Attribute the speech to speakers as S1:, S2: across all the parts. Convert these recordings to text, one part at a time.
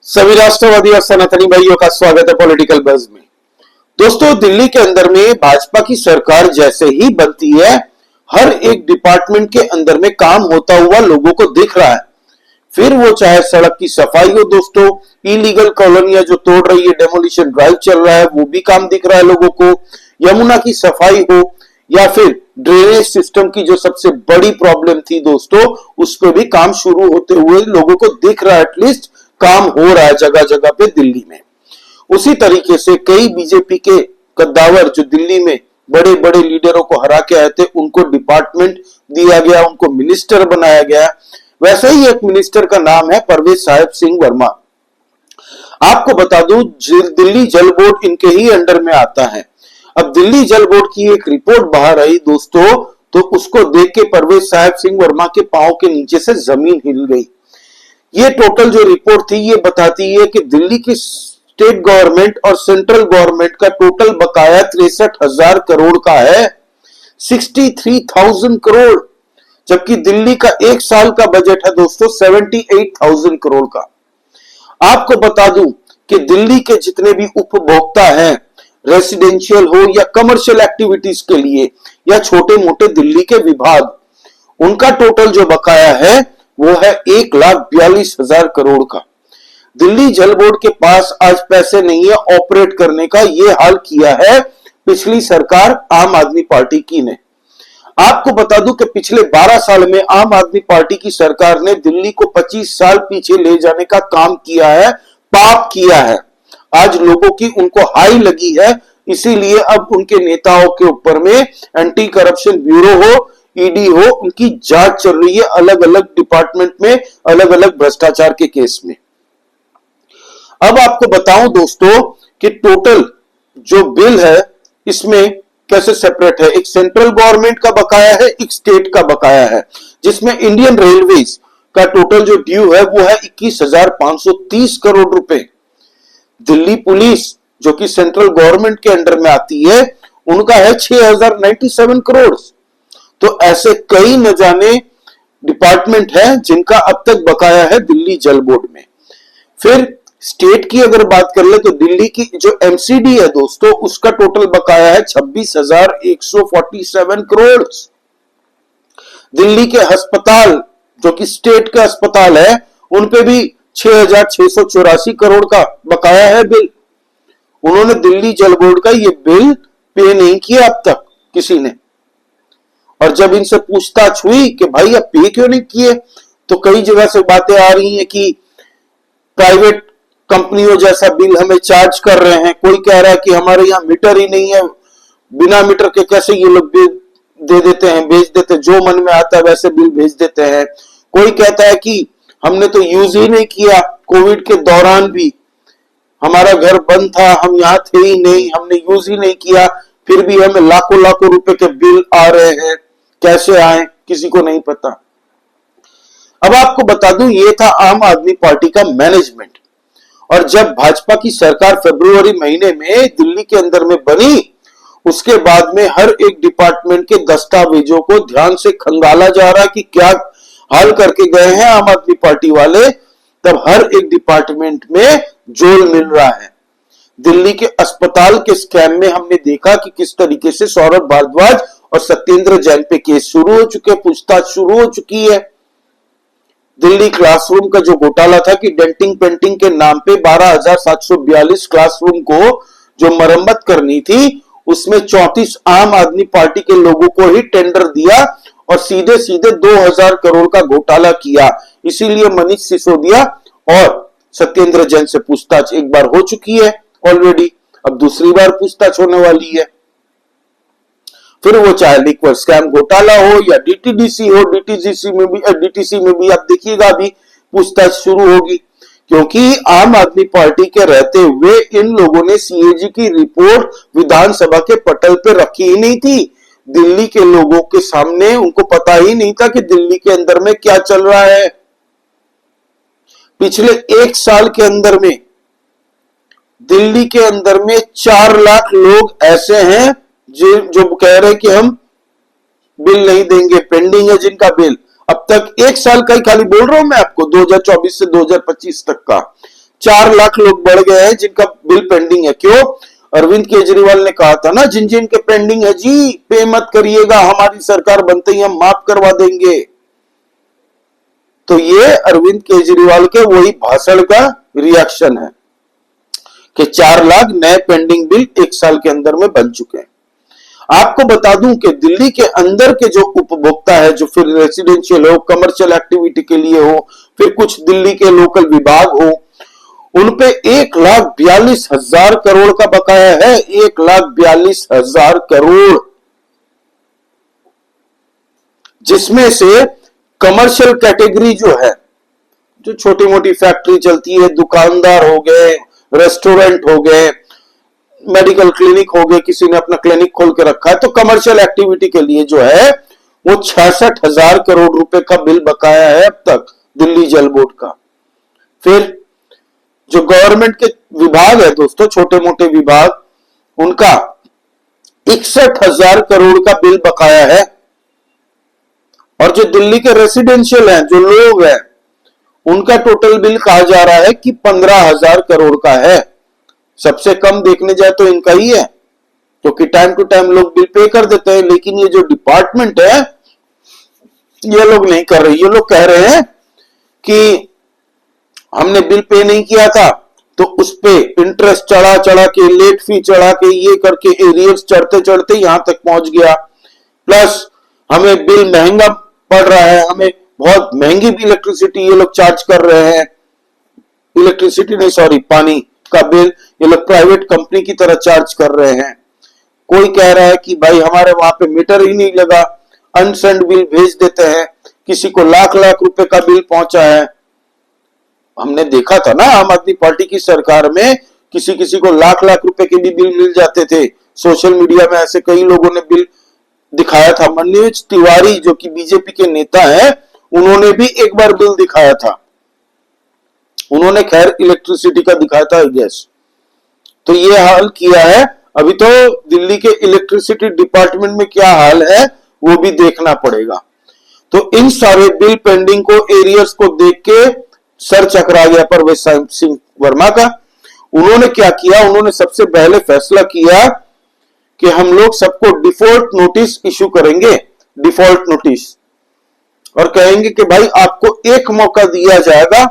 S1: सभी राष्ट्रवादी और सनातनी भाइयों का स्वागत है पॉलिटिकल बज़ में। दोस्तों, दिल्ली के अंदर में भाजपा की सरकार जैसे ही बनती है, हर एक डिपार्टमेंट के अंदर में काम होता हुआ लोगों को दिख रहा है। फिर वो चाहे सड़क की सफाई हो दोस्तों, इलीगल कॉलोनियां जो तोड़ रही है, डेमोलिशन ड्राइव चल रहा है, वो भी काम दिख रहा है लोगों को। यमुना की सफाई हो या फिर ड्रेनेज सिस्टम की जो सबसे बड़ी प्रॉब्लम थी दोस्तों, उस पर भी काम शुरू होते हुए लोगों को दिख रहा है। एटलीस्ट काम हो रहा है जगह जगह पे दिल्ली में। उसी तरीके से कई बीजेपी के कद्दावर जो दिल्ली में बड़े बड़े लीडरों को हरा के आए थे, उनको डिपार्टमेंट दिया गया, उनको मिनिस्टर बनाया गया। वैसे ही एक मिनिस्टर का नाम है परवेज साहिब सिंह वर्मा। आपको बता दूं, दिल्ली जल बोर्ड इनके ही अंडर में आता है। अब दिल्ली जल बोर्ड की एक रिपोर्ट बाहर आई दोस्तों, तो उसको देख के परवेज साहिब सिंह वर्मा के पांव के नीचे से जमीन हिल गई। ये टोटल जो रिपोर्ट थी, ये बताती है कि दिल्ली की स्टेट गवर्नमेंट और सेंट्रल गवर्नमेंट का टोटल बकाया 63,000 करोड़ का है, 63,000 करोड़। जबकि दिल्ली का एक साल का बजट है दोस्तों 78,000 करोड़ का। आपको बता दूं कि दिल्ली के जितने भी उपभोक्ता हैं, रेसिडेंशियल हो या कमर्शियल एक्टिविटीज के लिए या छोटे मोटे दिल्ली के विभाग, उनका टोटल जो बकाया है वो है 1,42,000 करोड़ का। दिल्ली जल बोर्ड के पास आज पैसे नहीं है ऑपरेट करने का। ये हाल किया है पिछली सरकार आम आदमी पार्टी की ने। आपको बता दूं कि पिछले 12 साल में आम आदमी पार्टी की सरकार ने दिल्ली को 25 साल पीछे ले जाने का काम किया है, पाप किया है। आज लोगों की उनको हाई लगी है, इसीलिए अब उनके नेताओं के ऊपर में एंटी करप्शन ब्यूरो हो, ईडी हो, उनकी जांच चल रही है अलग अलग डिपार्टमेंट में, अलग अलग भ्रष्टाचार के केस में। अब आपको बताऊं दोस्तों कि टोटल जो बिल है इसमें कैसे सेपरेट है। एक सेंट्रल गवर्नमेंट का बकाया है, एक स्टेट का बकाया है, जिसमें इंडियन रेलवेज का टोटल जो ड्यू है वो है 21,530 करोड़ रुपए। दिल्ली पुलिस जो कि सेंट्रल गवर्नमेंट के अंडर में आती है, उनका है 6,097 करोड़। तो ऐसे कई न जाने डिपार्टमेंट हैं जिनका अब तक बकाया है दिल्ली जल बोर्ड में। फिर स्टेट की अगर बात कर ले तो दिल्ली की जो एमसीडी है दोस्तों, उसका टोटल बकाया है 26,147 करोड़। दिल्ली के अस्पताल जो कि स्टेट का अस्पताल है, उनपे भी 6,684 करोड़ का बकाया है बिल। उन्होंने दिल्ली जल बोर्ड का ये बिल पे नहीं किया अब तक किसी ने। और जब इनसे पूछताछ हुई कि भाई आप पे क्यों नहीं किए, तो कई जगह से बातें आ रही हैं कि प्राइवेट कंपनियों जैसा बिल हमें चार्ज कर रहे हैं। कोई कह रहा है कि हमारे यहाँ मीटर ही नहीं है, बिना मीटर के कैसे ये लोग बिल दे देते हैं, भेज देते हैं, जो मन में आता है वैसे बिल भेज देते हैं। कोई कहता है कि हमने तो यूज ही नहीं किया, कोविड के दौरान भी हमारा घर बंद था, हम यहाँ थे ही नहीं, हमने यूज ही नहीं किया, फिर भी हमें लाखों लाखों रुपए के बिल आ रहे हैं। कैसे आए किसी को नहीं पता। अब आपको बता दूं, ये था आम आदमी पार्टी का मैनेजमेंट। और जब भाजपा की सरकार फरवरी महीने में दिल्ली के अंदर में बनी, उसके बाद में हर एक डिपार्टमेंट के दस्तावेजों को ध्यान से खंगाला जा रहा है कि क्या हाल करके गए हैं आम आदमी पार्टी वाले। तब हर एक डिपार्टमेंट में जोल मिल रहा है। दिल्ली के अस्पताल के स्कैम में हमने देखा कि किस तरीके से सौरभ भारद्वाज और सत्येंद्र जैन पे केस शुरू हो चुके, पूछताछ शुरू हो चुकी है। दिल्ली क्लासरूम का जो घोटाला था कि डेंटिंग पेंटिंग के नाम पे 12,742 क्लासरूम को जो मरम्मत करनी थी, उसमें 34 आम आदमी पार्टी के लोगों को ही टेंडर दिया और सीधे सीधे 2,000 करोड़ का घोटाला किया। इसीलिए मनीष सिसोदिया और सत्येंद्र जैन से पूछताछ एक बार हो चुकी है ऑलरेडी, अब दूसरी बार पूछताछ होने वाली है। फिर वो चाहे लिक्विड स्कैम घोटाला हो या डीटीडीसी हो, डीटीसी में भी आप देखिएगा अभी पूछताछ शुरू होगी, क्योंकि आम आदमी पार्टी के रहते हुए इन लोगों ने सीएजी की रिपोर्ट विधानसभा के पटल पे रखी ही नहीं थी। दिल्ली के लोगों के सामने उनको पता ही नहीं था कि दिल्ली के अंदर में क्या चल रहा है। पिछले एक साल के अंदर में दिल्ली के अंदर में 4 लाख लोग ऐसे हैं जो कह रहे हैं कि हम बिल नहीं देंगे, पेंडिंग है जिनका बिल। अब तक एक साल का ही खाली बोल रहा हूं मैं आपको, 2024 से 2025 तक का 4 लाख लोग बढ़ गए हैं जिनका बिल पेंडिंग है। क्यों? अरविंद केजरीवाल ने कहा था ना, जिन जिन के पेंडिंग है जी पे मत करिएगा, हमारी सरकार बनते ही हम माफ करवा देंगे। तो ये अरविंद केजरीवाल के वही भाषण का रिएक्शन है कि 4 लाख नए पेंडिंग बिल 1 साल के अंदर में बन चुके हैं। आपको बता दूं कि दिल्ली के अंदर के जो उपभोक्ता है, जो फिर रेसिडेंशियल हो, कमर्शियल एक्टिविटी के लिए हो, फिर कुछ दिल्ली के लोकल विभाग हो, उनपे 1,42,000 करोड़ का बकाया है। 1,42,000 करोड़, जिसमें से कमर्शियल कैटेगरी जो है, जो छोटी मोटी फैक्ट्री चलती है, दुकानदार हो गए, रेस्टोरेंट हो गए, मेडिकल क्लिनिक हो गए, किसी ने अपना क्लिनिक खोल के रखा है, तो कमर्शियल एक्टिविटी के लिए जो है वो 66,000 करोड़ रुपए का बिल बकाया है अब तक दिल्ली जल बोर्ड का। फिर जो गवर्नमेंट के विभाग है दोस्तों, छोटे मोटे विभाग, उनका 61,000 करोड़ का बिल बकाया है। और जो दिल्ली के रेसिडेंशियल हैं, जो लोग हैं, उनका टोटल बिल कहा जा रहा है कि 15,000 करोड़ का है। सबसे कम देखने जाए तो इनका ही है, क्योंकि टाइम टू टाइम लोग बिल पे कर देते हैं। लेकिन ये जो डिपार्टमेंट है, ये लोग नहीं कर रहे। ये लोग कह रहे हैं कि हमने बिल पे नहीं किया था, तो उस पे इंटरेस्ट चढ़ा चढ़ा के, लेट फी चढ़ा के, ये करके एरियर्स चढ़ते चढ़ते यहां तक पहुंच गया। प्लस हमें बिल महंगा पड़ रहा है, हमें बहुत महंगी भी इलेक्ट्रिसिटी ये लोग चार्ज कर रहे हैं। इलेक्ट्रिसिटी नहीं, सॉरी, पानी का बिल ये लोग प्राइवेट कंपनी की तरह चार्ज कर रहे हैं। कोई कह रहा है कि भाई हमारे वहां पे मीटर ही नहीं लगा, अनसेंड बिल भेज देते हैं। किसी को लाख लाख रुपए का बिल पहुंचा है। हमने देखा था ना, आम आदमी पार्टी की सरकार में किसी किसी को लाख लाख रुपए के भी बिल मिल जाते थे। सोशल मीडिया में ऐसे कई लोगों ने बिल दिखाया था। मनोज तिवारी जो कि बीजेपी के नेता हैं, उन्होंने भी एक बार बिल दिखाया था। उन्होंने खैर इलेक्ट्रिसिटी का दिखाया था, गैस। तो ये हाल किया है। अभी तो दिल्ली के इलेक्ट्रिसिटी डिपार्टमेंट में क्या हाल है वो भी देखना पड़ेगा। तो इन सारे बिल पेंडिंग को, एरियर्स को देख के सर चकरा गया परवेश सिंह वर्मा का। उन्होंने क्या किया? उन्होंने सबसे पहले फैसला किया कि हम लोग सबको डिफॉल्ट नोटिस इशू करेंगे, डिफॉल्ट नोटिस, और कहेंगे कि भाई आपको एक मौका दिया जाएगा,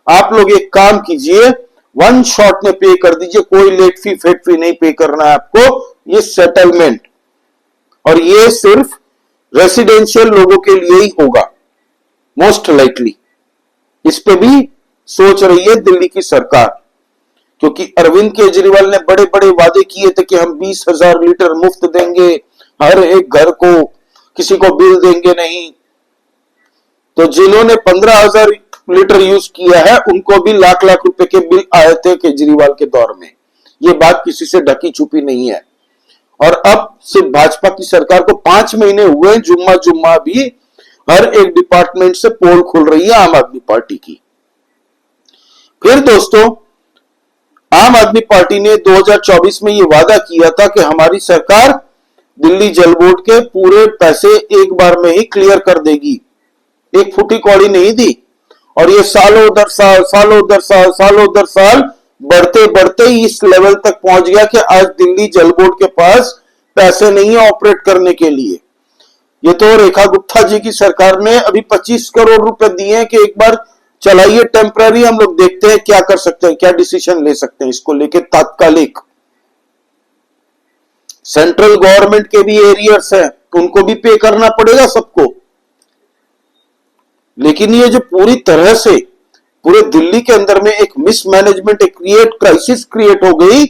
S1: आप लोग एक काम कीजिए, 1 शॉट में पे कर दीजिए, कोई लेट फी फेट फी नहीं पे करना है आपको, ये सेटलमेंट। और ये सिर्फ रेसिडेंशियल लोगों के लिए ही होगा मोस्ट लाइकली। इस पे भी सोच रही है दिल्ली की सरकार, क्योंकि अरविंद केजरीवाल ने बड़े बड़े वादे किए थे कि हम 20,000 लीटर मुफ्त देंगे हर एक घर को, किसी को बिल देंगे नहीं। तो जिन्होंने 15,000 लीटर यूज किया है, उनको भी लाख लाख रुपए के बिल आए थे केजरीवाल के दौर में। ये बात किसी से ढकी छुपी नहीं है। और अब सिर्फ भाजपा की सरकार को 5 महीने हुए, जुम्मा जुम्मा भी हर एक डिपार्टमेंट से पोल खुल रही है आम आदमी पार्टी की। फिर दोस्तों, आम आदमी पार्टी ने 2024 में यह वादा किया था कि हमारी सरकार दिल्ली जल बोर्ड के पूरे पैसे एक बार में ही क्लियर कर देगी। एक फुटी कौड़ी नहीं दी। और ये सालों दर साल, सालों दर साल, सालों दर साल बढ़ते बढ़ते इस लेवल तक पहुंच गया कि आज दिल्ली जल बोर्ड के पास पैसे नहीं है ऑपरेट करने के लिए। ये तो रेखा गुप्ता जी की सरकार ने अभी 25 करोड़ रुपए दिए हैं कि एक बार चलाइए टेम्पररी, हम लोग देखते हैं क्या कर सकते हैं, क्या डिसीजन ले सकते हैं इसको लेके तात्कालिक। सेंट्रल गवर्नमेंट के भी एरियर्स हैं, उनको भी पे करना पड़ेगा सबको। लेकिन ये जो पूरी तरह से पूरे दिल्ली के अंदर में एक मिसमैनेजमेंट, एक क्राइसिस क्रिएट हो गई,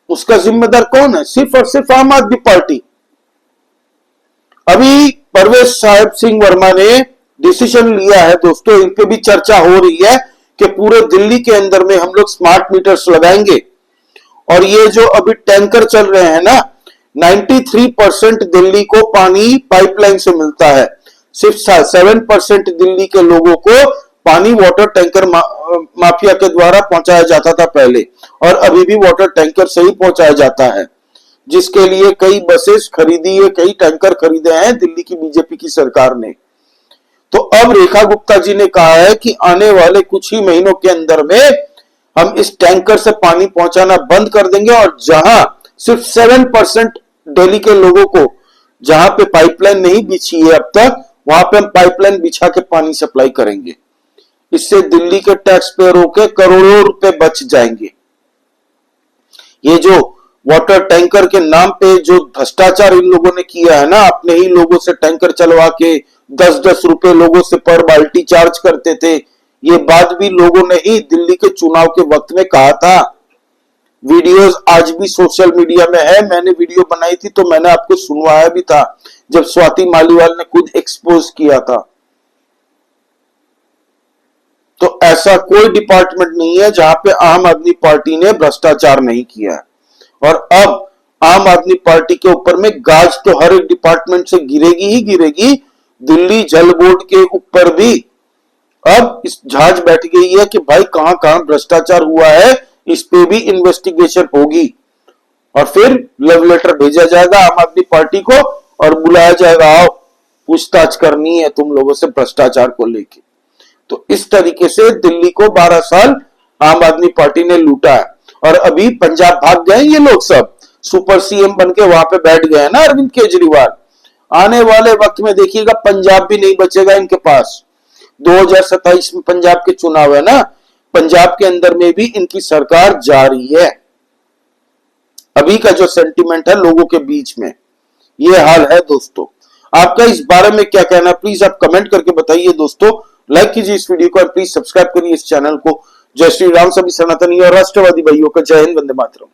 S1: उसका जिम्मेदार कौन है? सिर्फ और सिर्फ आम आदमी पार्टी। अभी परवेश साहब सिंह वर्मा ने डिसीजन लिया है दोस्तों, इन पे भी चर्चा हो रही है कि पूरे दिल्ली के अंदर में हम लोग स्मार्ट मीटर्स लगाएंगे। और ये जो अभी टैंकर चल रहे हैं ना, 93% दिल्ली को पानी पाइपलाइन से मिलता है। सिर्फ 7% दिल्ली के लोगों को पानी वाटर टैंकर माफिया के द्वारा पहुंचाया जाता था पहले, और अभी भी वाटर टैंकर से ही पहुंचाया जाता है, जिसके लिए कई बसेस खरीदी है, कई टैंकर खरीदे हैं दिल्ली की बीजेपी की सरकार ने। तो अब रेखा गुप्ता जी ने कहा है कि आने वाले कुछ ही महीनों के अंदर में हम इस टैंकर से पानी पहुंचाना बंद कर देंगे और जहां सिर्फ 7% दिल्ली के लोगों को, जहां पे पाइपलाइन नहीं बिछी है अब तक, वहां पे हम पाइपलाइन बिछा के पानी सप्लाई करेंगे। इससे दिल्ली के टैक्स पेयरों के करोड़ों रुपए बच जाएंगे। ये जो वाटर टैंकर के नाम पे जो भ्रष्टाचार इन लोगों ने किया है ना, अपने ही लोगों से टैंकर चलवा के 10-10 रुपए लोगों से पर बाल्टी चार्ज करते थे, ये बात भी लोगों ने ही दिल्ली के चुनाव के वक्त में कहा था। वीडियोस आज भी सोशल मीडिया में है, मैंने वीडियो बनाई थी तो मैंने आपको सुनवाया भी था जब स्वाति मालीवाल ने खुद एक्सपोज किया था। तो ऐसा कोई डिपार्टमेंट नहीं है जहां पे आम आदमी पार्टी ने भ्रष्टाचार नहीं किया है। और अब आम आदमी पार्टी के ऊपर में गाज तो हर एक डिपार्टमेंट से गिरेगी ही गिरेगी। दिल्ली जल बोर्ड के ऊपर भी अब इस झांझ बैठ गई है कि भाई कहां कहां भ्रष्टाचार हुआ है, इस पे भी इन्वेस्टिगेशन होगी और फिर लव लेटर भेजा जाएगा आम आदमी पार्टी को और बुलाया जाएगा, आओ पूछताछ करनी है तुम लोगों से भ्रष्टाचार को लेके। तो इस तरीके से दिल्ली को 12 साल आम आदमी पार्टी ने लूटा है और अभी पंजाब भाग गए ये लोग, सब सुपर सीएम बन के वहां पे बैठ गए ना अरविंद केजरीवाल। आने वाले वक्त में देखिएगा पंजाब भी नहीं बचेगा इनके पास। 2027 में पंजाब के चुनाव है ना, पंजाब के अंदर में भी इनकी सरकार जा रही है। अभी का जो सेंटिमेंट है लोगों के बीच में, ये हाल है दोस्तों। आपका इस बारे में क्या कहना है प्लीज आप कमेंट करके बताइए दोस्तों। लाइक कीजिए इस वीडियो को और प्लीज सब्सक्राइब करिए इस चैनल को। जय श्री राम। सभी सनातनी और राष्ट्रवादी भाइयों का जय हिंद, वंदे मातरम।